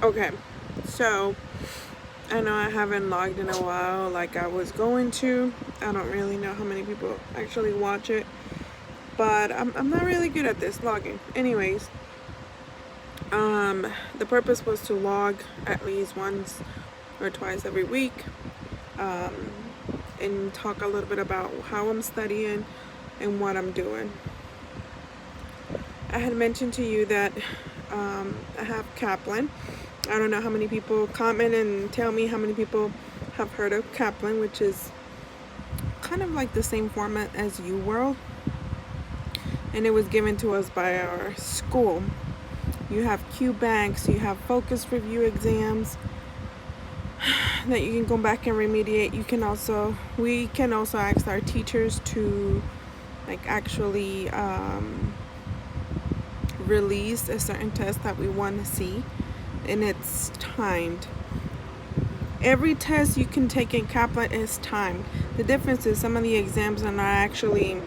Okay, so I know I haven't logged in a while like I was going to. I don't really know how many people actually watch it, but I'm not really good at this logging. Anyways, the purpose was to log at least once or twice every week, um, and talk a little bit about how I'm studying and what I'm doing. I had mentioned to you that I have Kaplan. I don't know how many people comment and tell me how many people have heard of Kaplan, which is kind of like the same format as UWorld, and it was given to us by our school. You have Q banks, you have focus review exams that you can go back and remediate. We can also ask our teachers to like actually release a certain test that we want to see, and it's timed. Every test you can take in Kaplan is timed. The difference is some of the exams are not actually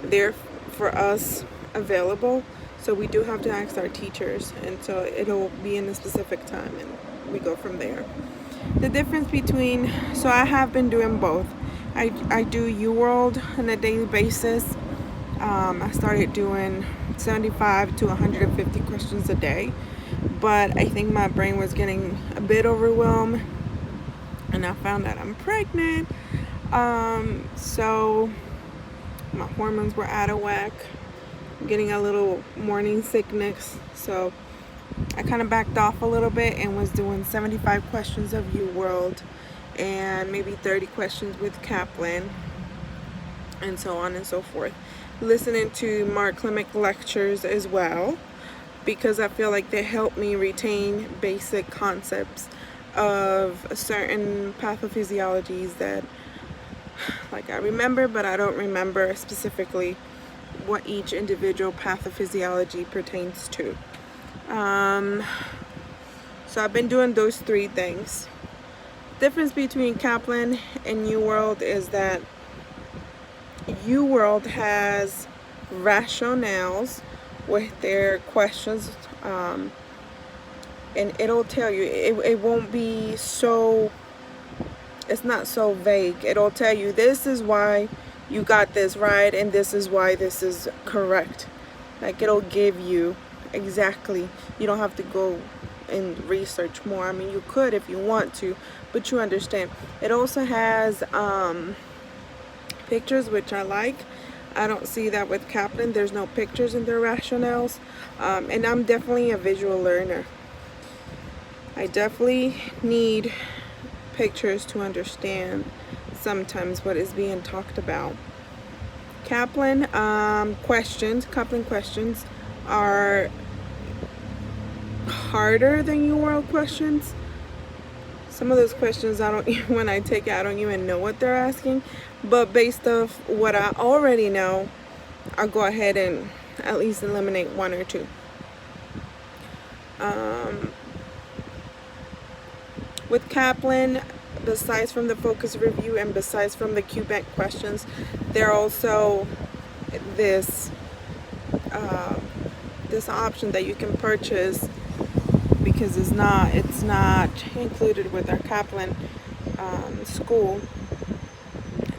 there for us available, so we do have to ask our teachers, and so it'll be in a specific time and we go from there. The difference between, so I have been doing both. I do UWorld on a daily basis. I started doing 75 to 150 questions a day, but I think my brain was getting a bit overwhelmed, and I found that I'm pregnant. So my hormones were out of whack, getting a little morning sickness, so I kind of backed off a little bit and was doing 75 questions of UWorld and maybe 30 questions with Kaplan, and so on and so forth. Listening to Mark Clemick lectures as well, because I feel like they help me retain basic concepts of certain pathophysiologies that like I remember, but I don't remember specifically what each individual pathophysiology pertains to. So I've been doing those three things. Difference between Kaplan and UWorld is that UWorld has rationales with their questions, and it'll tell you, it won't be so, it's not so vague. It'll tell you this is why you got this right and this is why this is correct. Like it'll give you exactly, you don't have to go and research more. I mean, you could if you want to, but you understand. It also has pictures, which I like. I don't see that with Kaplan. There's no pictures in their rationales, and I'm definitely a visual learner. I definitely need pictures to understand sometimes what is being talked about. Kaplan questions are harder than UWorld questions. Some of those questions I don't even, when I take it, I don't even know what they're asking. But based off what I already know, I'll go ahead and at least eliminate one or two. With Kaplan, besides from the focus review and besides from the QBank questions, there are also this option that you can purchase, because it's not included with our Kaplan school,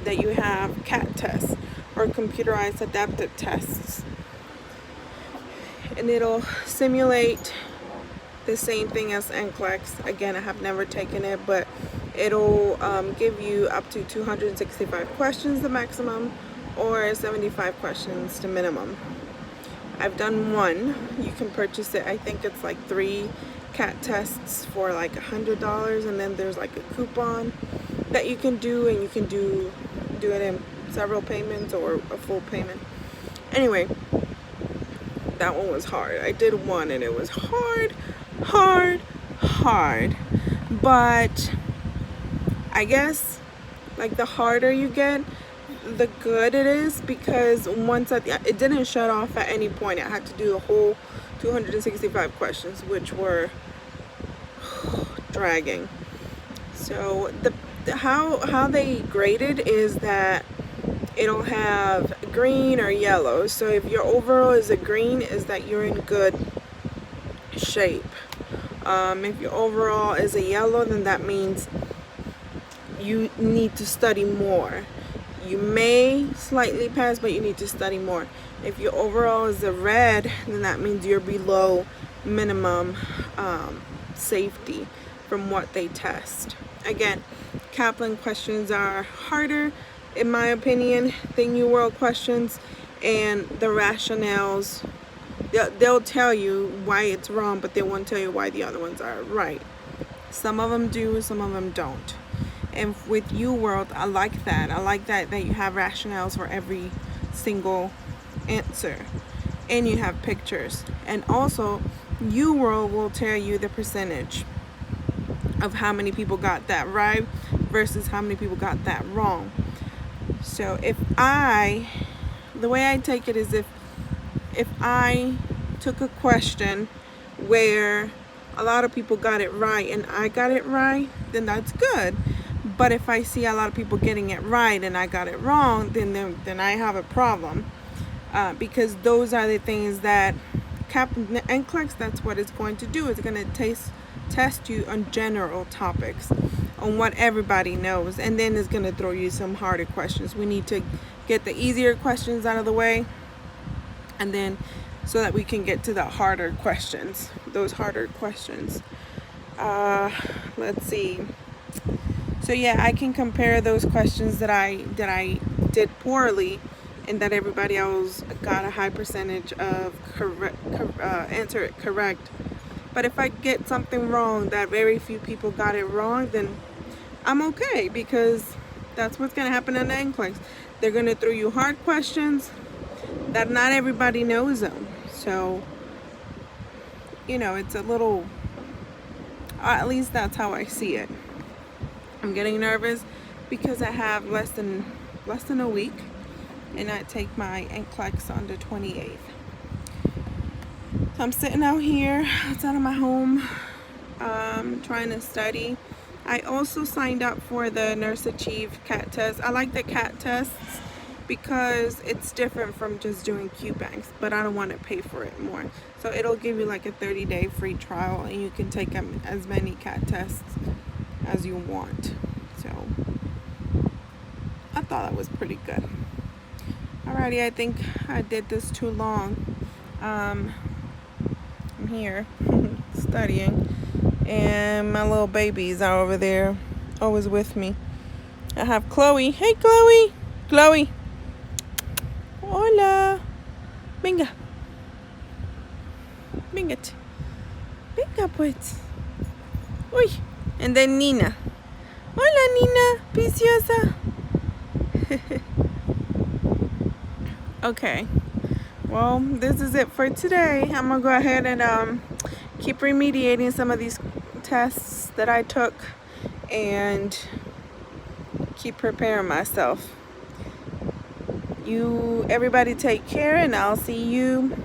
that you have CAT tests or computerized adaptive tests, and it'll simulate the same thing as NCLEX. Again, I have never taken it, but it'll give you up to 265 questions the maximum, or 75 questions the minimum. I've done one. You can purchase it. I think it's like 3 CAT tests for like $100, and then there's like a coupon that you can do, and you can do it in several payments or a full payment. Anyway, that one was hard. I did one and it was hard, but I guess like the harder you get, the good it is, because once it didn't shut off at any point. I had to do the whole 265 questions, which were dragging. So how they grade it is that it'll have green or yellow. So if your overall is a green, is that you're in good shape. If your overall is a yellow, then that means you need to study more. You may slightly pass, but you need to study more. If your overall is a red, then that means you're below minimum safety from what they test. Again, Kaplan questions are harder, in my opinion, than UWorld questions, and the rationales, they'll tell you why it's wrong, but they won't tell you why the other ones are right. Some of them do, some of them don't. And with UWorld, I like that. I like that you have rationales for every single answer, and you have pictures. And also, UWorld will tell you the percentage of how many people got that right versus how many people got that wrong. So the way I take it is, if I took a question where a lot of people got it right and I got it right, then that's good. But if I see a lot of people getting it right and I got it wrong, then I have a problem, because those are the things that NCLEX, that's what it's going to do. It's going to test you on general topics, on what everybody knows, and then it's going to throw you some harder questions. We need to get the easier questions out of the way, and then so that we can get to the harder questions, those harder questions. Let's see. So yeah, I can compare those questions that I did poorly and that everybody else got a high percentage of answer it correct. But if I get something wrong that very few people got it wrong, then I'm okay, because that's what's going to happen in the NCLEX. They're going to throw you hard questions that not everybody knows them. So, it's a little, at least that's how I see it. I'm getting nervous because I have less than a week, and I take my NCLEX on the 28th. So I'm sitting out here outside of my home, trying to study. I also signed up for the Nurse Achieve CAT test. I like the CAT tests because it's different from just doing QBanks, but I don't want to pay for it more. So it'll give you like a 30-day free trial, and you can take as many CAT tests as you want. So I thought that was pretty good. Alrighty, I think I did this too long. I'm here studying, and my little babies are over there, always with me. I have Chloe. Hey, Chloe. Chloe. Hola. Venga. Venga. Venga, pues. Uy. And then Nina. Hola, Nina. Preciosa. Okay. Well, this is it for today. I'm going to go ahead and keep remediating some of these tests that I took and keep preparing myself. Everybody take care, and I'll see you.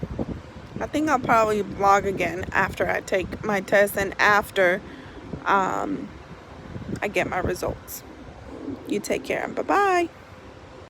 I think I'll probably vlog again after I take my test and after I get my results. You take care. Bye-bye.